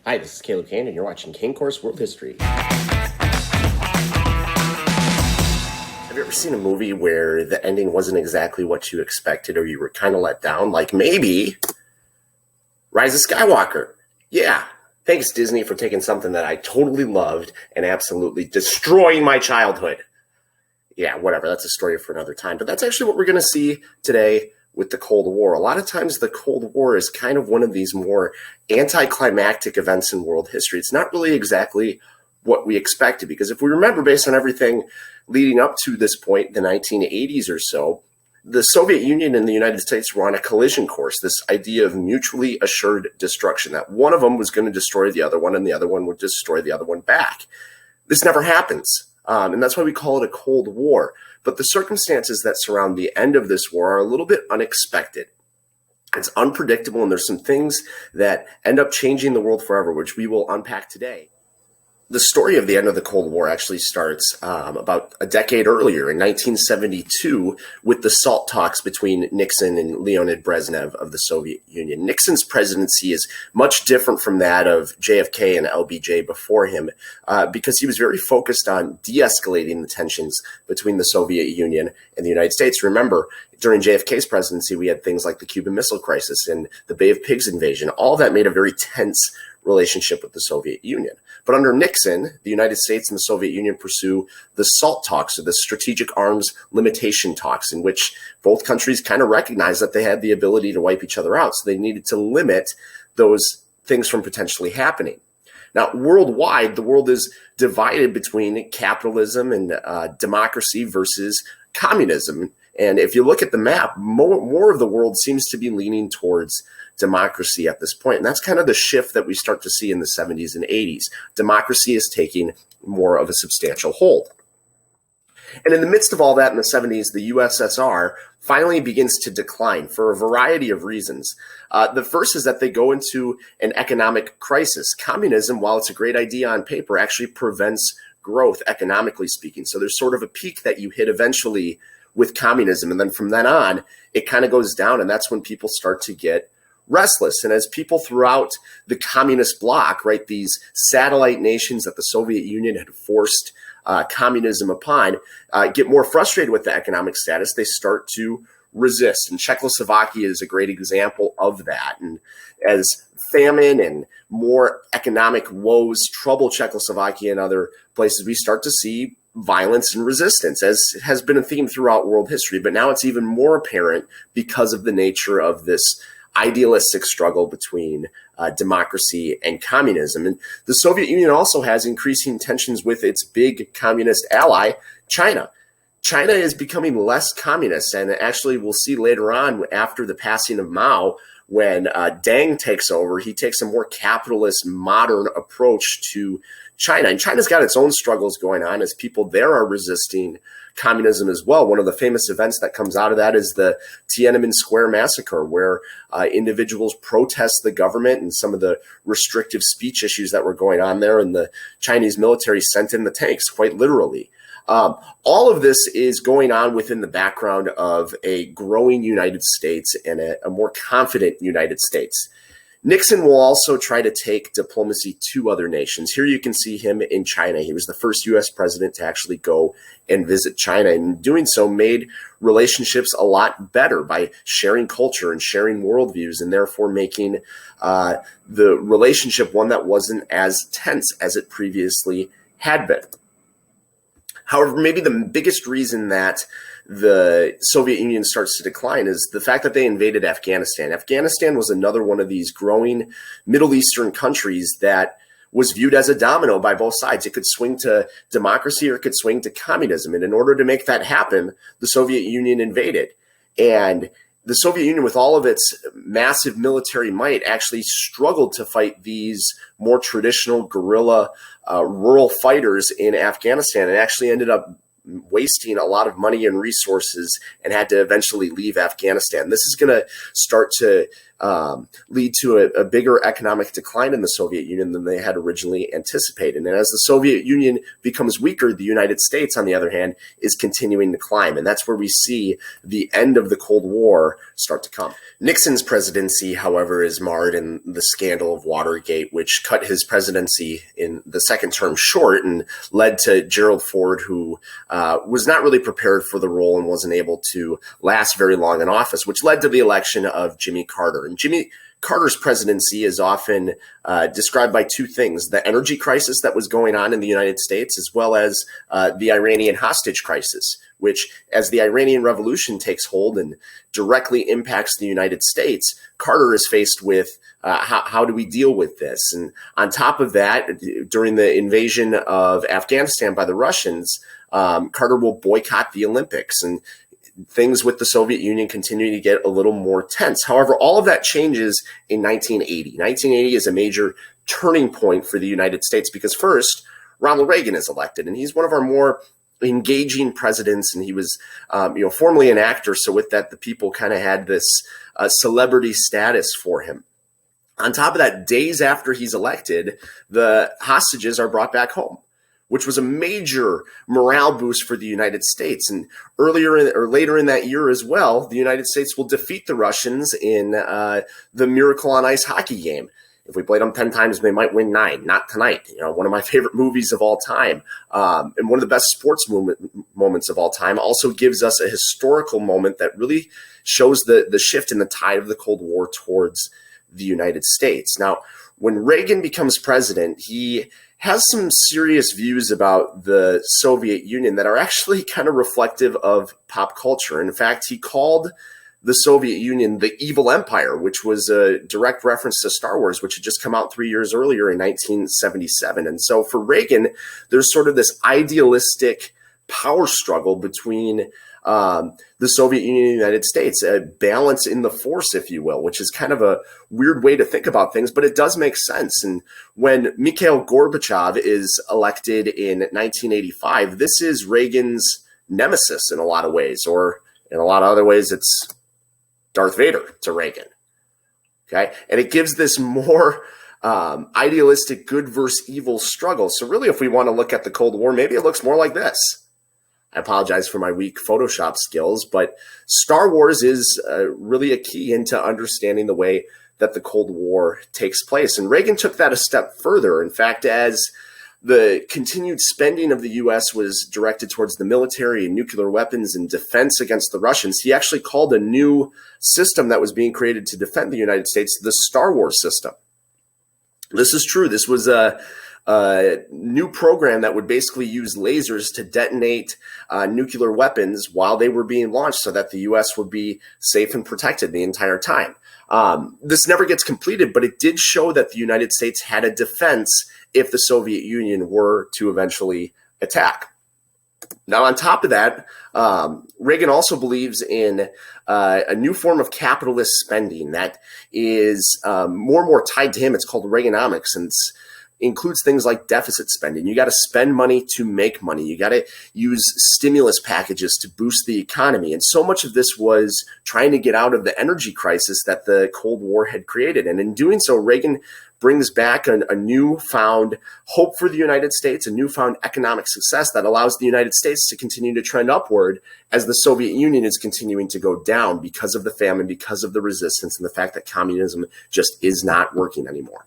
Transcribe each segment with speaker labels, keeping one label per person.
Speaker 1: Hi, this is Caleb Cain, and you're watching Cain Course World History. Have you ever seen a movie where the ending wasn't exactly what you expected or you were kind of let down? Like maybe Rise of Skywalker. Yeah. Thanks, Disney, for taking something that I totally loved and absolutely destroying my childhood. Yeah, whatever. That's a story for another time. But that's actually what we're going to see today with the Cold War. A lot of times the Cold War is kind of one of these more anticlimactic events in world history. It's not really exactly what we expected, because if we remember, based on everything leading up to this point, the 1980s or so, the Soviet Union and the United States were on a collision course, this idea of mutually assured destruction, that one of them was going to destroy the other one and the other one would destroy the other one back. This never happens. And that's why we call it a Cold War. But the circumstances that surround the end of this war are a little bit unexpected. It's unpredictable, and there's some things that end up changing the world forever, which we will unpack today. The story of the end of the Cold War actually starts about a decade earlier in 1972 with the SALT talks between Nixon and Leonid Brezhnev of the Soviet Union. Nixon's presidency is much different from that of JFK and LBJ before him because he was very focused on de-escalating the tensions between the Soviet Union and the United States. Remember, during JFK's presidency, we had things like the Cuban Missile Crisis and the Bay of Pigs invasion. All that made a very tense relationship with the Soviet Union. But under Nixon, the United States and the Soviet Union pursue the SALT talks, or the Strategic Arms Limitation talks, in which both countries kind of recognized that they had the ability to wipe each other out. So they needed to limit those things from potentially happening. Now, worldwide, the world is divided between capitalism and democracy versus communism. And if you look at the map, more of the world seems to be leaning towards democracy at this point. And that's kind of the shift that we start to see in the 70s and 80s. Democracy is taking more of a substantial hold. And in the midst of all that in the 70s, the USSR finally begins to decline for a variety of reasons. The first is that they go into an economic crisis. Communism, while it's a great idea on paper, actually prevents growth, economically speaking. So there's sort of a peak that you hit eventually with communism. And then from then on, it kind of goes down. And that's when people start to get restless. And as people throughout the communist bloc, right, these satellite nations that the Soviet Union had forced communism upon, get more frustrated with the economic status, they start to resist. And Czechoslovakia is a great example of that. And as famine and more economic woes trouble Czechoslovakia and other places, we start to see violence and resistance, as has been a theme throughout world history. But now it's even more apparent because of the nature of this idealistic struggle between democracy and communism. And the Soviet Union also has increasing tensions with its big communist ally, China. China is becoming less communist, and actually we'll see later on, after the passing of Mao, when Deng takes over, he takes a more capitalist, modern approach to China. And China's got its own struggles going on as people there are resisting communism as well. One of the famous events that comes out of that is the Tiananmen Square massacre, where individuals protest the government and some of the restrictive speech issues that were going on there, and the Chinese military sent in the tanks, quite literally. All of this is going on within the background of a growing United States and a more confident United States. Nixon will also try to take diplomacy to other nations. Here you can see him in China. He was the first U.S. president to actually go and visit China, and doing so made relationships a lot better by sharing culture and sharing worldviews, and therefore making the relationship one that wasn't as tense as it previously had been. However, maybe the biggest reason that the Soviet Union starts to decline is the fact that they invaded Afghanistan. Afghanistan was another one of these growing Middle Eastern countries that was viewed as a domino by both sides. It could swing to democracy or it could swing to communism. And in order to make that happen, the Soviet Union invaded. And the Soviet Union, with all of its massive military might, actually struggled to fight these more traditional guerrilla rural fighters in Afghanistan, and actually ended up wasting a lot of money and resources and had to eventually leave Afghanistan. This is going to start to lead to a bigger economic decline in the Soviet Union than they had originally anticipated. And as the Soviet Union becomes weaker, the United States, on the other hand, is continuing to climb. And that's where we see the end of the Cold War start to come. Nixon's presidency, however, is marred in the scandal of Watergate, which cut his presidency in the second term short and led to Gerald Ford, who was not really prepared for the role and wasn't able to last very long in office, which led to the election of Jimmy Carter. And Jimmy Carter's presidency is often described by two things: the energy crisis that was going on in the United States, as well as the Iranian hostage crisis, which, as the Iranian Revolution takes hold and directly impacts the United States, Carter is faced with how do we deal with this? And on top of that, during the invasion of Afghanistan by the Russians, Carter will boycott the Olympics, and things with the Soviet Union continuing to get a little more tense. However, all of that changes in 1980. 1980 is a major turning point for the United States because first, Ronald Reagan is elected, and he's one of our more engaging presidents, and he was formerly an actor, so with that, the people kind of had this celebrity status for him. On top of that, days after he's elected, the hostages are brought back home, which was a major morale boost for the United States. And later in that year as well, the United States will defeat the Russians in the Miracle on Ice hockey game. If we played them 10 times, they might win 9. Not tonight. One of my favorite movies of all time, and one of the best sports moments of all time. Also gives us a historical moment that really shows the shift in the tide of the Cold War towards the United States. Now, when Reagan becomes president, he has some serious views about the Soviet Union that are actually kind of reflective of pop culture. In fact, he called the Soviet Union the evil empire, which was a direct reference to Star Wars, which had just come out 3 years earlier in 1977. And so for Reagan, there's sort of this idealistic power struggle between the Soviet Union and the United States, a balance in the force, if you will, which is kind of a weird way to think about things, but it does make sense. And when Mikhail Gorbachev is elected in 1985, this is Reagan's nemesis in a lot of ways, or in a lot of other ways, it's Darth Vader to Reagan. Okay. And it gives this more idealistic good versus evil struggle. So really, if we want to look at the Cold War, maybe it looks more like this. I apologize for my weak Photoshop skills, but Star Wars is really a key into understanding the way that the Cold War takes place. And Reagan took that a step further. In fact, as the continued spending of the U.S. was directed towards the military and nuclear weapons and defense against the Russians, he actually called a new system that was being created to defend the United States the Star Wars system. This is true. This was a new program that would basically use lasers to detonate nuclear weapons while they were being launched so that the U.S. would be safe and protected the entire time. This never gets completed, but it did show that the United States had a defense if the Soviet Union were to eventually attack. Now, on top of that, Reagan also believes in a new form of capitalist spending that is more and more tied to him. It's called Reaganomics, and includes things like deficit spending. You got to spend money to make money. You got to use stimulus packages to boost the economy. And so much of this was trying to get out of the energy crisis that the Cold War had created. And in doing so, Reagan brings back a newfound hope for the United States, a newfound economic success that allows the United States to continue to trend upward as the Soviet Union is continuing to go down because of the famine, because of the resistance, and the fact that communism just is not working anymore.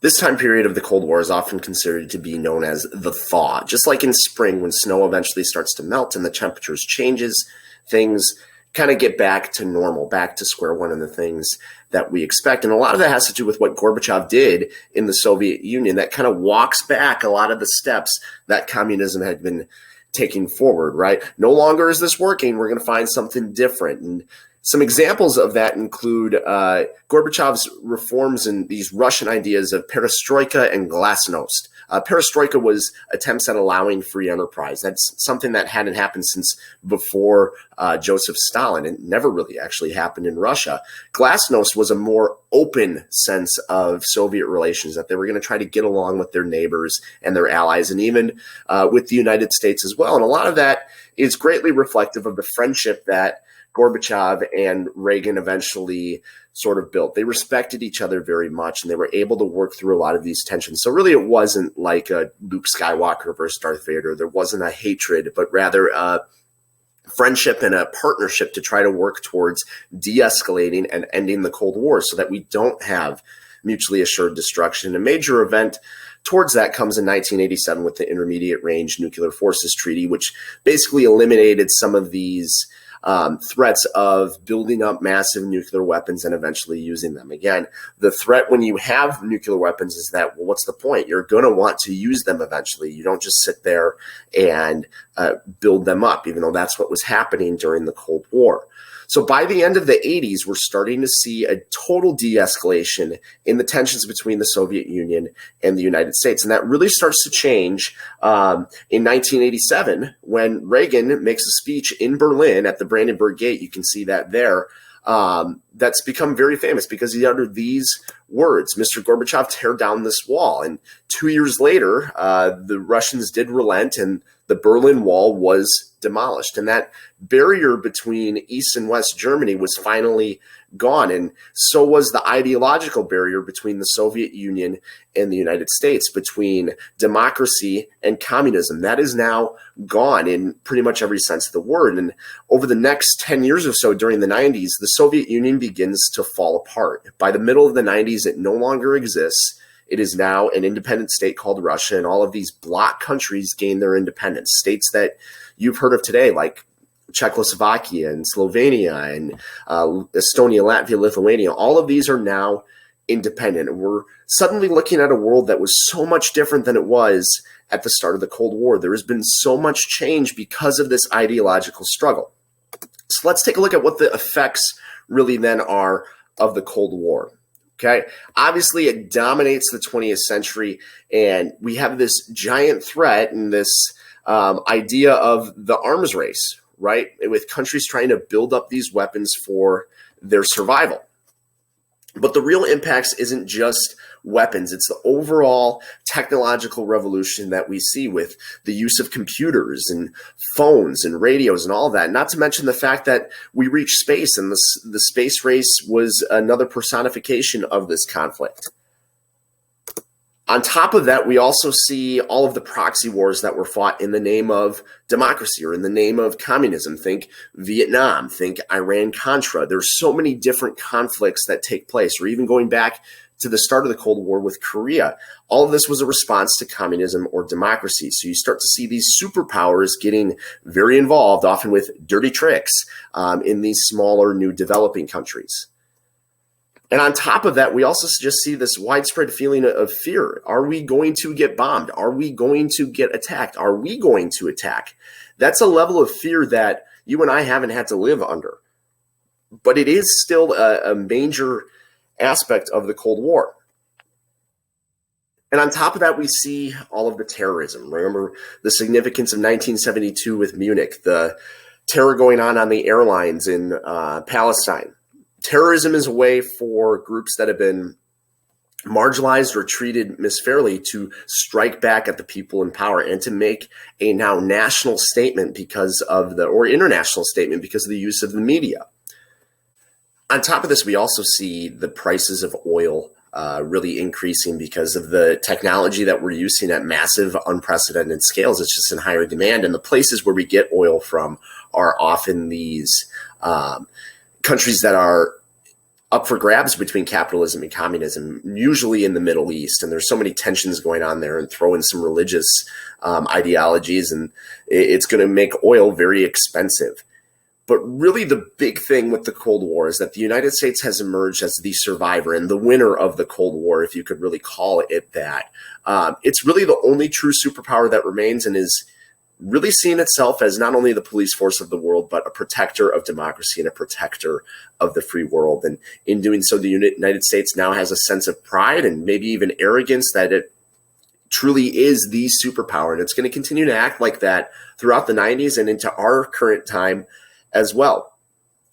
Speaker 1: This time period of the Cold War is often considered to be known as the thaw. Just like in spring, when snow eventually starts to melt and the temperatures changes, things kind of get back to normal, back to square one of the things that we expect. And a lot of that has to do with what Gorbachev did in the Soviet Union that kind of walks back a lot of the steps that communism had been taking forward, right? No longer is this working. We're going to find something different. And some examples of that include Gorbachev's reforms and these Russian ideas of perestroika and glasnost. Perestroika was attempts at allowing free enterprise. That's something that hadn't happened since before Joseph Stalin. It never really actually happened in Russia. Glasnost was a more open sense of Soviet relations, that they were going to try to get along with their neighbors and their allies, and even with the United States as well. And a lot of that is greatly reflective of the friendship that Gorbachev and Reagan eventually sort of built. They respected each other very much, and they were able to work through a lot of these tensions. So really, it wasn't like a Luke Skywalker versus Darth Vader. There wasn't a hatred, but rather a friendship and a partnership to try to work towards de-escalating and ending the Cold War so that we don't have mutually assured destruction. A major event towards that comes in 1987 with the Intermediate Range Nuclear Forces Treaty, which basically eliminated some of these threats of building up massive nuclear weapons and eventually using them. Again, the threat when you have nuclear weapons is that, well, what's the point? You're going to want to use them eventually. You don't just sit there and build them up, even though that's what was happening during the Cold War. So by the end of the 80s, we're starting to see a total de-escalation in the tensions between the Soviet Union and the United States. And that really starts to change in 1987 when Reagan makes a speech in Berlin at the Brandenburg Gate. You can see that there. That's become very famous because he uttered these words: "Mr. Gorbachev, tear down this wall." And 2 years later, the Russians did relent and the Berlin Wall was demolished. And that barrier between East and West Germany was finally gone. And so was the ideological barrier between the Soviet Union and the United States, between democracy and communism. That is now gone in pretty much every sense of the word. And over the next 10 years or so during the 90s, the Soviet Union begins to fall apart. By the middle of the 90s, it no longer exists. It is now an independent state called Russia, and all of these bloc countries gain their independence. States that you've heard of today, like Czechoslovakia and Slovenia and Estonia, Latvia, Lithuania, all of these are now independent. And we're suddenly looking at a world that was so much different than it was at the start of the Cold War. There has been so much change because of this ideological struggle. So let's take a look at what the effects really then are of the Cold War. Okay, obviously it dominates the 20th century, and we have this giant threat and this idea of the arms race, right? With countries trying to build up these weapons for their survival. But the real impacts isn't just weapons. It's the overall technological revolution that we see with the use of computers and phones and radios and all that. Not to mention the fact that we reach space, and the space race was another personification of this conflict. On top of that, we also see all of the proxy wars that were fought in the name of democracy or in the name of communism. Think Vietnam, think Iran-Contra. There's so many different conflicts that take place, or even going back to the start of the Cold War with Korea. All of this was a response to communism or democracy. So you start to see these superpowers getting very involved, often with dirty tricks in these smaller, new developing countries. And on top of that, we also just see this widespread feeling of fear. Are we going to get bombed? Are we going to get attacked? Are we going to attack? That's a level of fear that you and I haven't had to live under. But it is still a major aspect of the Cold War. And on top of that, we see all of the terrorism. Remember the significance of 1972 with Munich, the terror going on the airlines in Palestine. Terrorism is a way for groups that have been marginalized or treated misfairly to strike back at the people in power and to make a now national statement or international statement because of the use of the media. On top of this, we also see the prices of oil really increasing because of the technology that we're using at massive, unprecedented scales. It's just in higher demand. And the places where we get oil from are often these countries that are up for grabs between capitalism and communism, usually in the Middle East. And there's so many tensions going on there, and throw in some religious ideologies, and it's going to make oil very expensive. But really the big thing with the Cold War is that the United States has emerged as the survivor and the winner of the Cold War, if you could really call it that. It's really the only true superpower that remains, and is really seeing itself as not only the police force of the world, but a protector of democracy and a protector of the free world. And in doing so, the United States now has a sense of pride and maybe even arrogance that it truly is the superpower. And it's going to continue to act like that throughout the 90s and into our current time as well.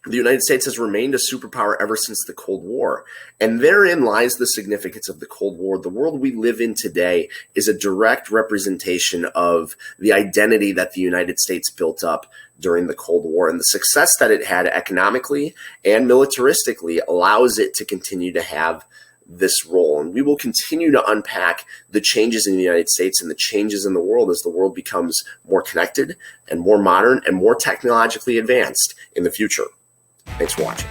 Speaker 1: The United States has remained a superpower ever since the Cold War. And therein lies the significance of the Cold War. The world we live in today is a direct representation of the identity that the United States built up during the Cold War. And the success that it had economically and militaristically allows it to continue to have this role. And we will continue to unpack the changes in the United States and the changes in the world as the world becomes more connected and more modern and more technologically advanced in the future. Thanks for watching.